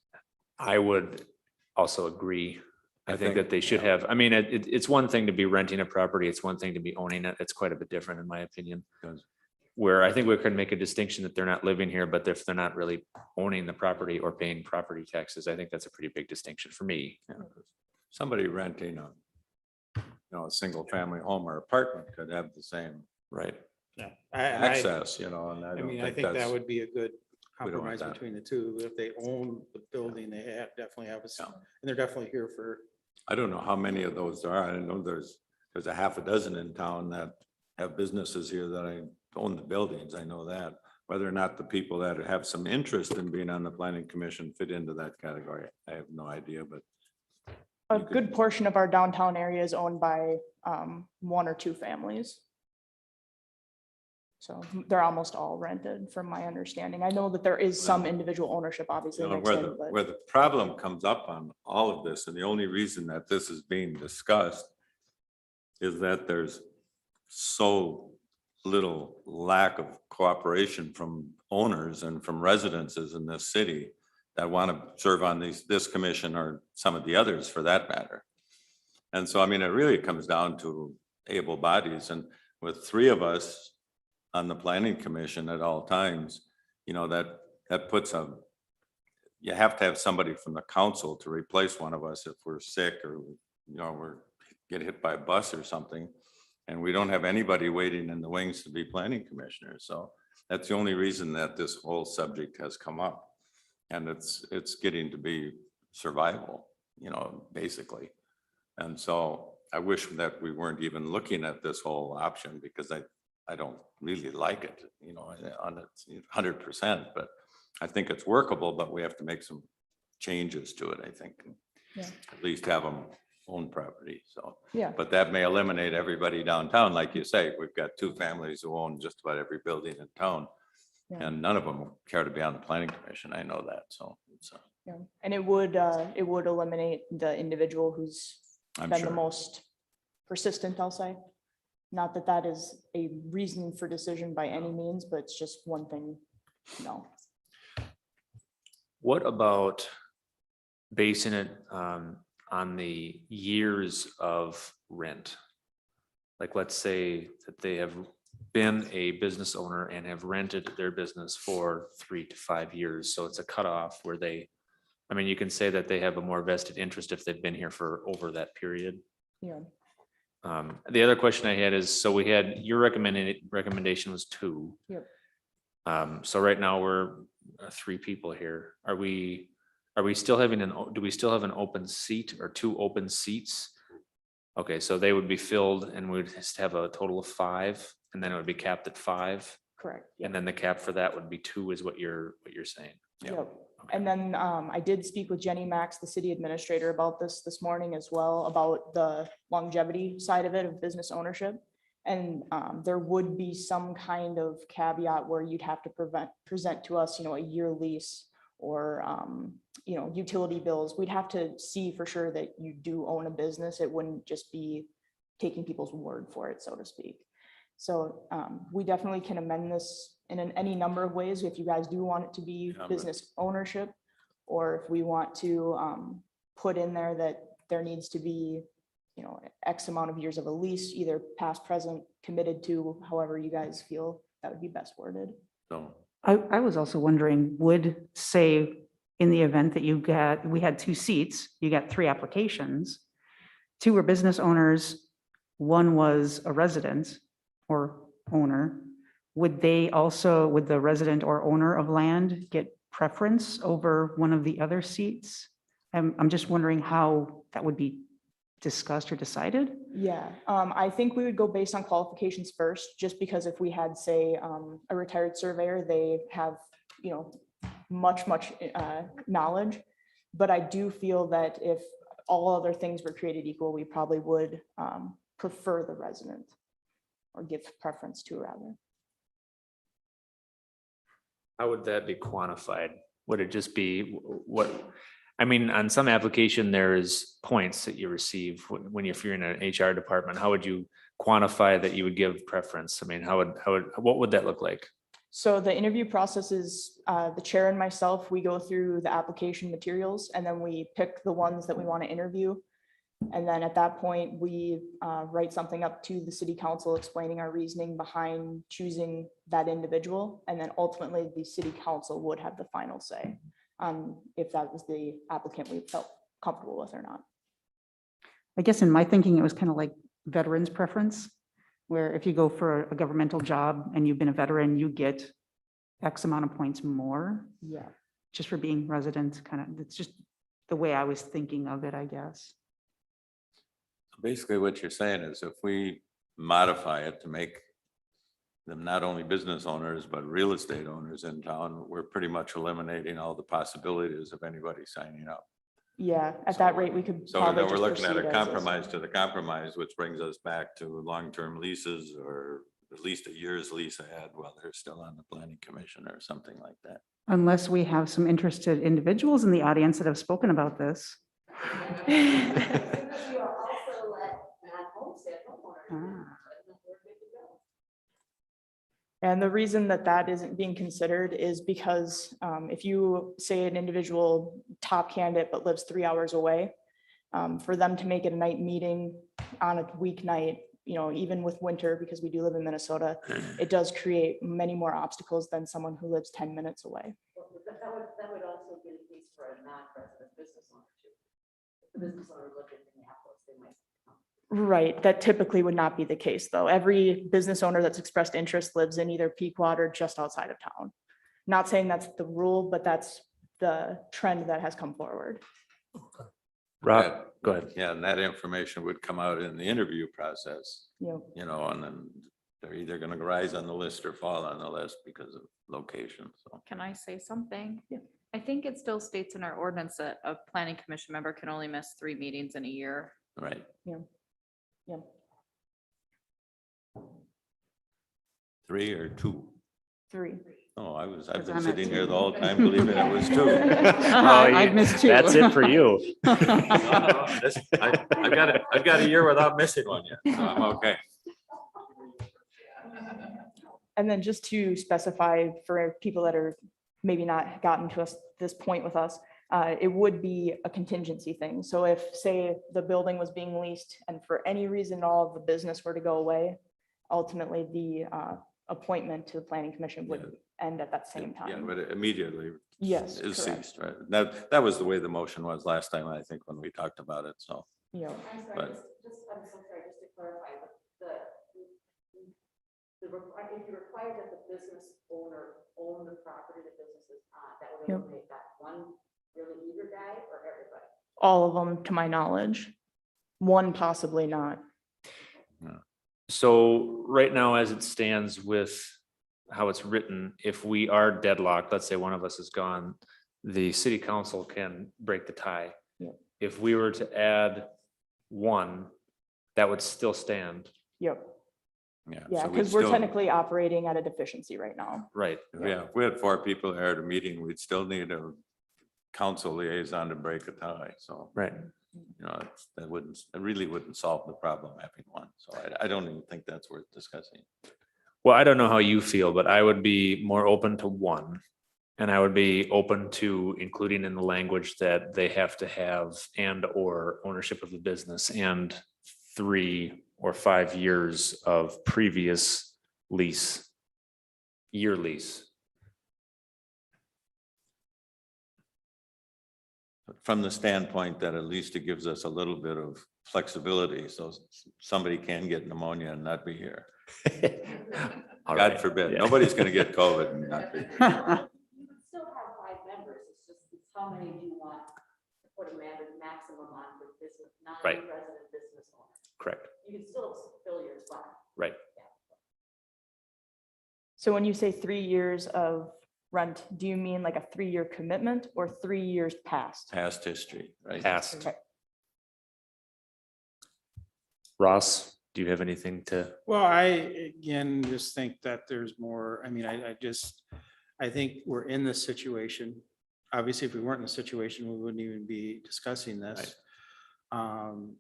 I would also agree. I think that they should yeah. have, I mean, it's one thing to be renting a property. It's one thing to be owning it. It's quite a bit different in my opinion. Because Where I think we could make a distinction that they're not living here, but if they're not really owning the property or paying property taxes, I think that's a pretty big distinction for me. somebody renting a single family home or apartment could have the same Right. yeah, access, and I don't mean, I think that that's- would be a good we don't want compromise that. between the two. If they own the building, they definitely have Yeah. and they're definitely here for. I don't know how many of those there are. I know there's a half a dozen in town that have businesses here that I own the buildings. I know that. Whether or not the people that have some interest in being on the planning commission fit into that category, I have no idea, but A good portion of our downtown area is owned by one or two families. So they're almost all rented from my understanding. I know that there is some individual ownership, obviously. mixed in, but- where the problem comes up on all of this, and the only reason that this is being discussed is that there's so little lack of cooperation from owners and from residences in this city that want to serve on this commission or some of the others for that matter. And so, I mean, it really comes down to able bodies, and with three of us on the planning commission at all times, that puts you have to have somebody from the council to replace one of us if we're sick or, we're get hit by a bus or something. And we don't have anybody waiting in the wings to be planning commissioners. So that's the only reason that this whole subject has come up. And it's getting to be survival, basically. And so I wish that we weren't even looking at this whole option, because I don't really like it, on its 100%, but I think it's workable, but we have to make some changes to it, I think. Yeah. At least have them own property, so. Yeah. But that may eliminate everybody downtown, like you say. We've got two families who own just about every building in town. Yeah. And none of them care to be on the planning commission. I know that, so so. Yeah, and it would eliminate the individual who's I'm been the sure. most persistent, I'll say. Not that that is a reason for decision by any means, but it's just one thing, What about basing it on the years of rent? Like, let's say that they have been a business owner and have rented their business for 3 to 5 years. So it's a cutoff where they, I mean, you can say that they have a more vested interest if they've been here for over that period. Yeah. The other question I had is, so we had, your recommendation was 2. Yep. So right now we're 3 people here. Are we still having do we still have an open seat or 2 open seats? Okay, so they would be filled and we'd just have a total of 5, and then it would be capped at 5. Correct. And then the cap for that would be 2 is what you're saying. Yep. And then I did speak with Jenny Max, the city administrator, about this morning as well, about the longevity side of it, of business ownership. And there would be some kind of caveat where you'd have to present to us, a year lease or, utility bills. We'd have to see for sure that you do own a business. It wouldn't just be taking people's word for it, so to speak. So we definitely can amend this in any number of ways. If you guys do want it to be business ownership, or if we want to put in there that there needs to be, X amount of years of a lease, either past, present, committed to, however you guys feel that would be best worded. So, I was also wondering, would say in the event that we had 2 seats, you got 3 applications, 2 were business owners, 1 was a resident or owner, would the resident or owner of land get preference over one of the other seats? I'm just wondering how that would be discussed or decided. Yeah, I think we would go based on qualifications first, just because if we had, say, a retired surveyor, they have, much knowledge. But I do feel that if all other things were created equal, we probably would prefer the resident, or give preference to, rather. How would that be quantified? Would it just be what, I mean, on some application, there is points that you receive when if you're in an HR department, how would you quantify that you would give preference? I mean, what would that look like? So the interview process is the chair and myself, we go through the application materials and then we pick the ones that we want to interview. And then at that point, we write something up to the city council explaining our reasoning behind choosing that individual. And then ultimately the city council would have the final say on if that was the applicant we felt comfortable with or not. I guess in my thinking, it was kind of like veterans preference, where if you go for a governmental job and you've been a veteran, you get X amount of points more. Yeah. Just for being resident, kind of, it's just the way I was thinking of it, I guess. basically what you're saying is if we modify it to make them not only business owners, but real estate owners in town, we're pretty much eliminating all the possibilities of anybody signing up. Yeah, at that rate, we could. So probably we're just looking at proceed a as is. compromise to the compromise, which brings us back to long-term leases or at least a year's lease ahead while they're still on the planning commission or something like that. Unless we have some interested individuals in the audience that have spoken about this. And the reason that that isn't being considered is because if you say an individual top candidate but lives 3 hours away, for them to make it a night meeting on a weeknight, you know, even with winter, because we do live in Minnesota, it does create many more obstacles than someone who lives 10 minutes away. That would also be the case for a non-resident business owner too. If the business owner lived in Minneapolis, they might. Right, that typically would not be the case, though. Every business owner that's expressed interest lives in either Pequot or just outside of town. Not saying that's the rule, but that's the trend that has come forward. Rob, go ahead. Yeah, and that information would come out in the interview process, Yep. you know, and then they're either gonna rise on the list or fall on the list because of location, so. Can I say something? Yeah. I think it still states in our ordinance that a planning commission member can only miss 3 meetings in a year. Right. Yeah. 3 or 2? 3. Oh, I've Because been I'm at sitting here two. the whole time believing it was two. I've missed two. That's it for you. I've got a year without missing one yet, so I'm okay. And then just to specify for people that are maybe not gotten to us this point with us, it would be a contingency thing. So if, say, the building was being leased and for any reason all of the business were to go away, ultimately the appointment to the planning commission would end at that same Yeah, time. but it immediately Yes, is correct. ceased, right? That was the way the motion was last time, I think, when we talked about it, so. Yeah. I'm sorry, But- I'm so sorry, just to clarify, but if you require that the business owner own the property the business is on, that would Yep. eliminate that one really eager guy or everybody? All of them, to my knowledge. One possibly not. So right now, as it stands with how it's written, if we are deadlocked, let's say one of us is gone, the city council can break the tie. Yep. If we were to add one, that would still stand, Yep. Yeah. Yeah, so we'd because we're still- technically operating at a deficiency right now. right? Yeah, if we had 4 people here at a meeting, we'd still need a council liaison to break a tie, so. Right. You know, it really wouldn't solve the problem having one, so I don't even think that's worth discussing. Well, I don't know how you feel, but I would be more open to one. And I would be open to including in the language that they have to have and or ownership of the business and 3 or 5 years of previous year lease. From the standpoint that at least it gives us a little bit of flexibility, so somebody can get pneumonia and not be here. All God right, forbid, yeah. nobody's gonna get COVID and not be here. You could still have 5 members, it's how many do you want to put a maximum on for business, Right. non-resident business owner? Correct, You can still fill your spot. right. So when you say 3 years of rent, do you mean like a 3-year commitment or 3 years past? Past history, right? Past. Okay. Ross, do you have anything to? Well, I, again, just think that there's more, I mean, I think we're in this situation. Obviously, if we weren't in the situation, we wouldn't even be discussing this. And,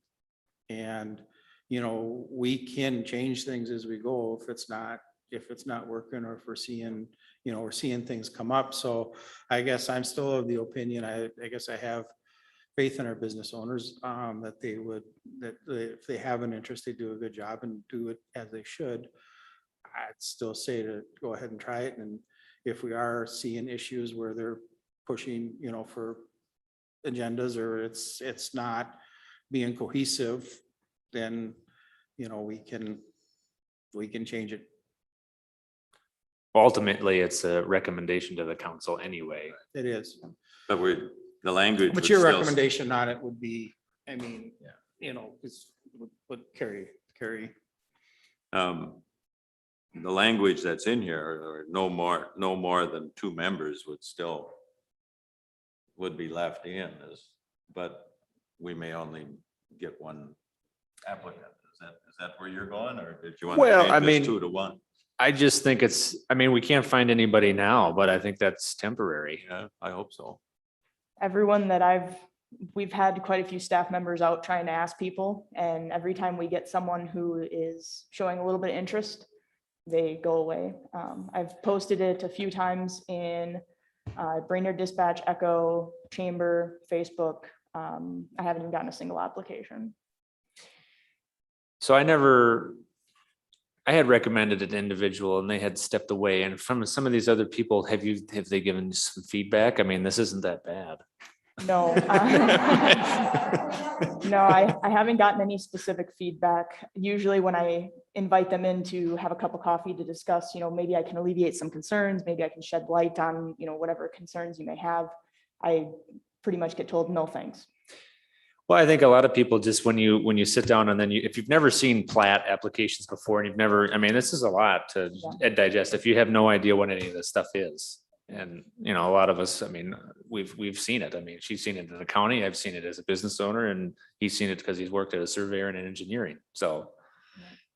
you know, we can change things as we go if it's not working or if we're seeing, you know, we're seeing things come up. So I guess I'm still of the opinion, I guess I have faith in our business owners, that if they have an interest, they do a good job and do it as they should. I'd still say to go ahead and try it. And if we are seeing issues where they're pushing, you know, for agendas or it's not being cohesive, then, you know, we can change it. Ultimately, it's a recommendation to the council anyway. It is. But the language. But would your still- recommendation on it would be, I mean, you know, would carry. The language that's in here, or no more than 2 members would be left in, but we may only get one applicant. Is that where you're going, or did you want Well, to I change mean- this 2 to 1? I just think we can't find anybody now, but I think that's temporary. Yeah, I hope so. Everyone that we've had quite a few staff members out trying to ask people, and every time we get someone who is showing a little bit of interest, they go away. I've posted it a few times in Brainerd Dispatch, Echo, Chamber, Facebook. I haven't even gotten a single application. So I had recommended an individual and they had stepped away. And from some of these other people, have they given you some feedback? I mean, this isn't that bad. No. No, I haven't gotten any specific feedback. Usually when I invite them in to have a cup of coffee to discuss, you know, maybe I can alleviate some concerns, maybe I can shed light on, you know, whatever concerns you may have. I pretty much get told, no, thanks. Well, I think a lot of people just when you sit down and then if you've never seen Plat applications before and you've never, I mean, this is a lot to digest if you have no idea what any of this stuff is. And, you know, a lot of us, I mean, we've seen it. I mean, she's seen it in the county. I've seen it as a business owner and he's seen it because he's worked as a surveyor and in engineering. So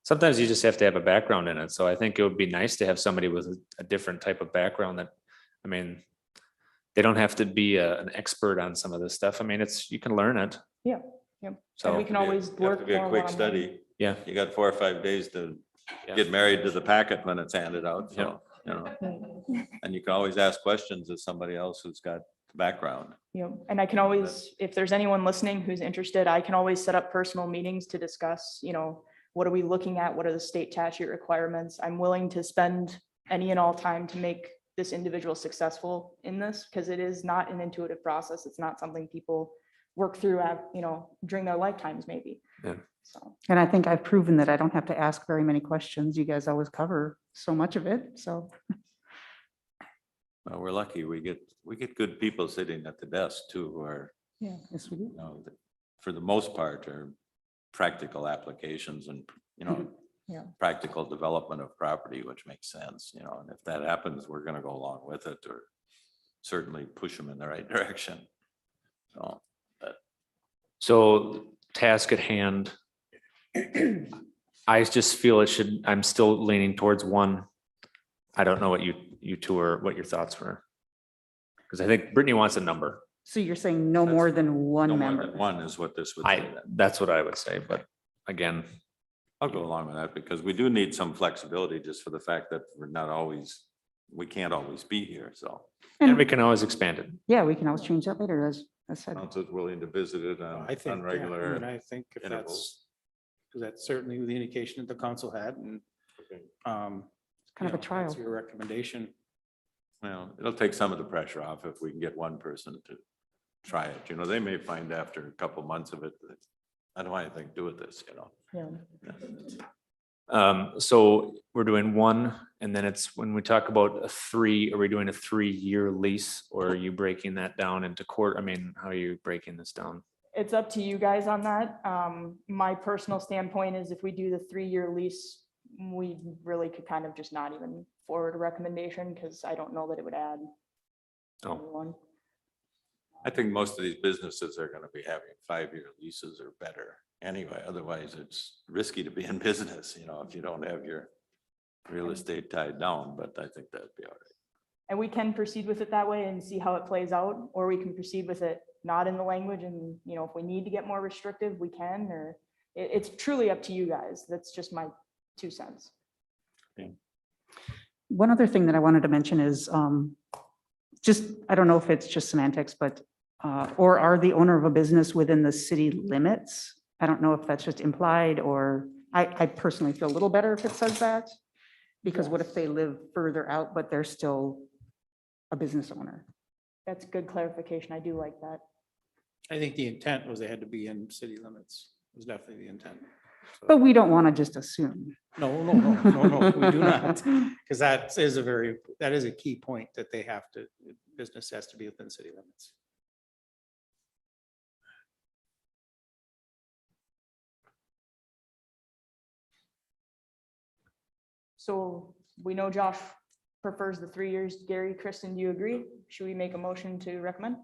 sometimes you just have to have a background in it. So I think it would be nice to have somebody with a different type of background that, I mean, they don't have to be an expert on some of this stuff. I mean, you can learn it. Yeah, yeah. And So, we can always Have to work be a more quick one-on-one. study. yeah. You got 4 or 5 days to Yeah. get married to the packet when it's handed out, so, you know. And you can always ask questions of somebody else who's got background. Yep, and I can always, if there's anyone listening who's interested, I can always set up personal meetings to discuss, what are we looking at? What are the state statute requirements? I'm willing to spend any and all time to make this individual successful in this, because it is not an intuitive process. It's not something people work through at, during their lifetimes, maybe. Yeah. So, And I think I've proven that I don't have to ask very many questions. You guys always cover so much of it, so. Well, we're lucky. We get good people sitting at the desk too, who are, Yeah, yes, we do. for the most part, are practical applications and, Yeah. practical development of property, which makes sense, and if that happens, we're gonna go along with it or certainly push them in the right direction. So task at hand. I just feel I'm still leaning towards one. I don't know what you two are, what your thoughts were. Because I think Brittany wants a number. So you're saying no more than No one more member? than one is what this would say then. That's what I would say, but again, I'll go along with that because we do need some flexibility just for the fact that we can't always be here, so. and we can always expand it. Yeah, we can always change that later, as I said. Council's willing to visit it I think, on yeah, regular. I think if intervals. because that's certainly the indication that the council had and. Kind of a trial. Your recommendation. Well, it'll take some of the pressure off if we can get one person to try it. They may find after a couple months of it, that I don't want anything to do with this, Yeah. So we're doing one, and then it's when we talk about a 3, are we doing a 3-year lease or are you breaking that down into court? I mean, how are you breaking this down? It's up to you guys on that. My personal standpoint is if we do the 3-year lease, we really could kind of just not even forward a recommendation because I don't know that it would add Oh. anyone. I think most of these businesses are gonna be having 5-year leases or better anyway. Otherwise, it's risky to be in business, if you don't have your real estate tied down, but I think that'd be all right. And we can proceed with it that way and see how it plays out, or we can proceed with it not in the language and, if we need to get more restrictive, we can, or it's truly up to you guys. That's just my 2 cents. One other thing that I wanted to mention is I don't know if it's just semantics, but or are the owner of a business within the city limits? I don't know if that's just implied or I personally feel a little better if it says that. Because what if they live further out, but they're still a business owner? That's good clarification. I do like that. I think the intent was they had to be in city limits, was definitely the intent. So- But we don't want to just assume. No, we do not, because that is a key point that business has to be within city limits. So we know Josh prefers the 3 years. Gary, Kristen, do you agree? Should we make a motion to recommend?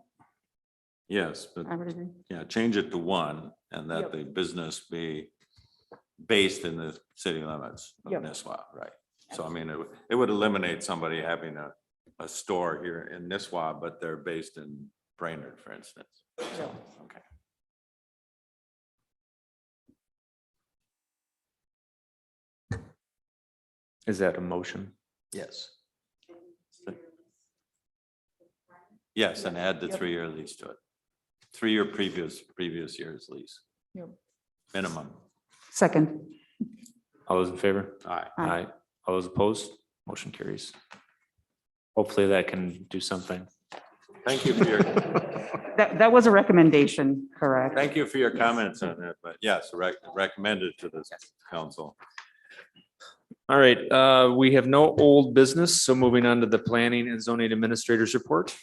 Yes, but I would agree. change it to 1 and that Yep. the business be based in the city limits of Yep. Nisswa, right? So I mean, it would eliminate somebody having a store here in Nisswa, but they're based in Brainerd, for instance. So, okay. Is that a motion? Yes. Yes, and add the Yep. 3-year lease to it. 3-year previous year's lease, Yep. minimum. Second. All those in favor? Aye. Aye. All those opposed? Motion carries. Hopefully that can do something. Thank you for your, That was a recommendation, correct? thank you for your comments on that, but yes, recommended to the council. All right, we have no old business, so moving on to the planning and zoning administrators report.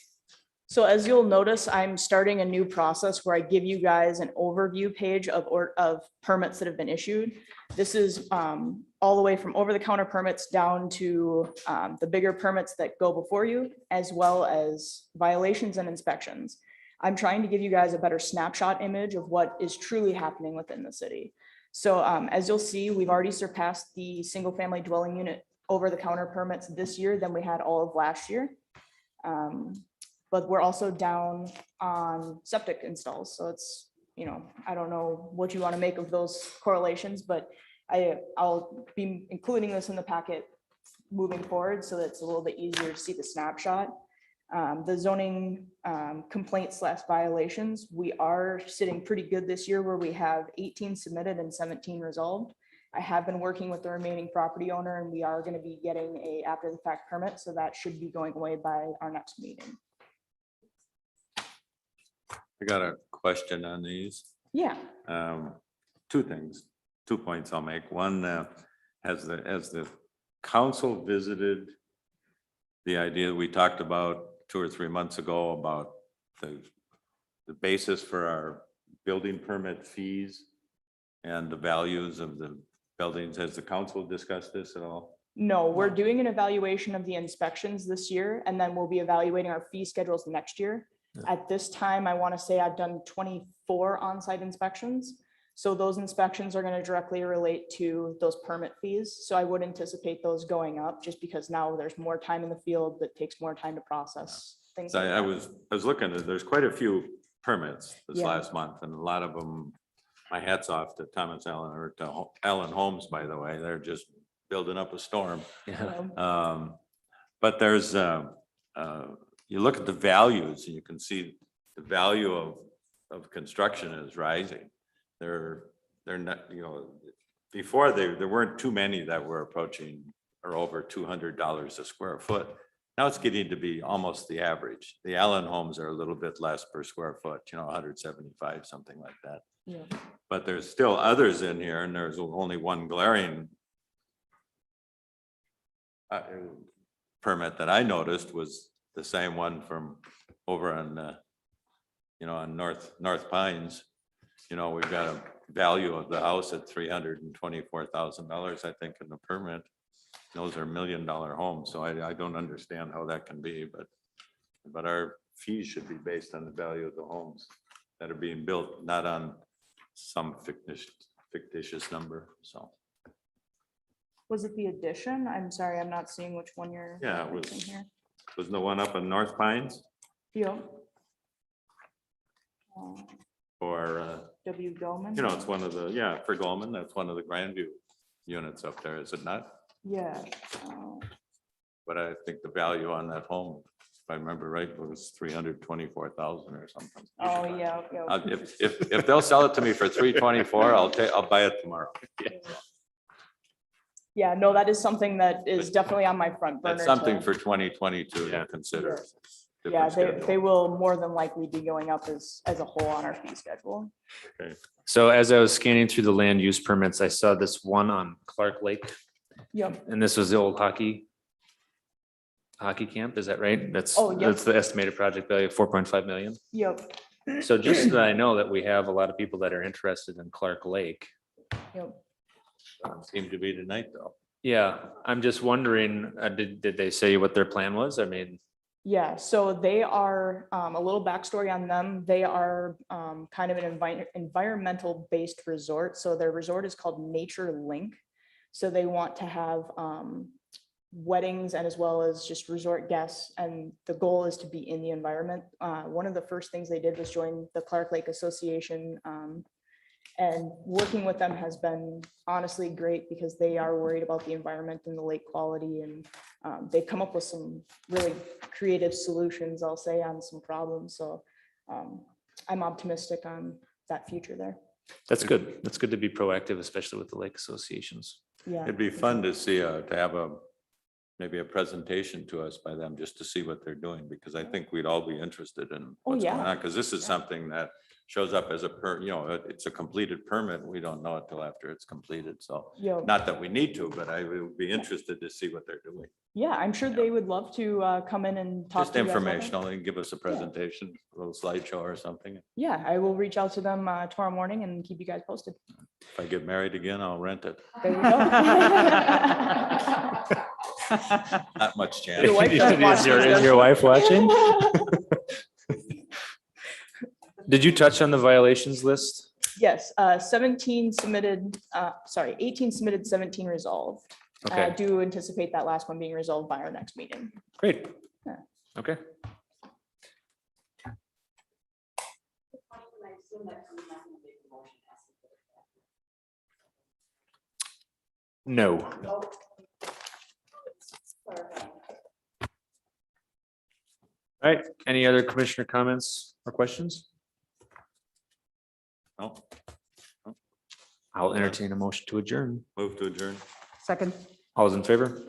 So as you'll notice, I'm starting a new process where I give you guys an overview page of permits that have been issued. This is all the way from over-the-counter permits down to the bigger permits that go before you, as well as violations and inspections. I'm trying to give you guys a better snapshot image of what is truly happening within the city. So as you'll see, we've already surpassed the single family dwelling unit over the counter permits this year than we had all of last year. But we're also down on septic installs. So it's, you know, I don't know what you want to make of those correlations, but I'll be including this in the packet moving forward so that it's a little bit easier to see the snapshot. The zoning complaints / violations, we are sitting pretty good this year where we have 18 submitted and 17 resolved. I have been working with the remaining property owner and we are going to be getting a after the fact permit. So that should be going away by our next meeting. I got a question on these. Yeah. Two things, 2 points I'll make. One, has the council visited the idea we talked about 2 or 3 months ago about the basis for our building permit fees and the values of the buildings? Has the council discussed this at all? No, we're doing an evaluation of the inspections this year, and then we'll be evaluating our fee schedules next year. At this time, I want to say I've done 24 on-site inspections. So those inspections are going to directly relate to those permit fees. So I would anticipate those going up just because now there's more time in the field that takes more time to process things. So like I that. was looking at, there's quite a few permits this Yeah. last month, and a lot of them, my hat's off to Thomas Allen or to Allen Holmes, by the way, they're just building up a storm. Yeah. But there's, you look at the values and you can see the value of construction is rising. They're not, you know, before there weren't too many that were approaching or over $200 a square foot. Now it's getting to be almost the average. The Allen homes are a little bit less per square foot, you know, 175, something like that. Yeah. But there's still others in here, and there's only one glaring permit that I noticed was the same one from over on, you know, on North Pines. You know, we've got a value of the house at $324,000, I think, in the permit. Those are $1 million homes, so I don't understand how that can be, but our fees should be based on the value of the homes that are being built, not on some fictitious number, so. Was it the addition? I'm sorry, I'm not seeing which one you're. Yeah, it was. referencing here. Wasn't the one up in North Pines Yeah. or, W. Goldman. you know, it's one of the, yeah, for Goldman, that's one of the Grandview units up there, is it not? Yeah. But I think the value on that home, if I remember right, was 324,000 or something. Oh, yeah. If they'll sell it to me for 324, I'll buy it tomorrow. Yeah, no, that is something that is definitely on my front burner. That's something to- for 2022 to consider. Yeah, Different they schedule. will more than likely be going up as a whole on our fee schedule. So as I was scanning through the land use permits, I saw this one on Clark Lake, Yep. and this was the old hockey camp, is that right? Oh, yeah. That's the estimated project value of 4.5 million. Yep. So just so that I know that we have a lot of people that are interested in Clark Lake. Yep. Seemed to be tonight, though. Yeah, I'm just wondering, did they say what their plan was? I mean, Yeah, so they are, a little backstory on them. They are kind of an environmental based resort. So their resort is called Nature Link. So they want to have weddings and as well as just resort guests. And the goal is to be in the environment. One of the first things they did was join the Clark Lake Association. And working with them has been honestly great because they are worried about the environment and the lake quality. And they've come up with some really creative solutions, I'll say, on some problems. So I'm optimistic on that future there. that's good. That's good to be proactive, especially with the lake associations. Yeah. It'd be fun to see, to have maybe a presentation to us by them, just to see what they're doing, because I think we'd all be interested in Oh, what's going yeah. on, because this is something that shows up as it's a completed permit. We don't know it till after it's completed, so. Yeah. Not that we need to, but I would be interested to see what they're doing. Yeah, I'm sure they would love to come in and talk Just to you guys about it. informational, and give us a presentation, a little slideshow or something. Yeah, I will reach out to them tomorrow morning and keep you guys posted. If I get married again, I'll rent it. There you go. Not much chance. Your wife does watch Is your wife watching? Did you touch on the violations list? Yes, 17 submitted, 18 submitted, 17 resolved. I Okay, do anticipate that last one being resolved by our next meeting. great. Yeah. Okay. No. All right, any other commissioner comments or questions? No, I'll entertain a motion to adjourn. move to adjourn. Second. All those in favor?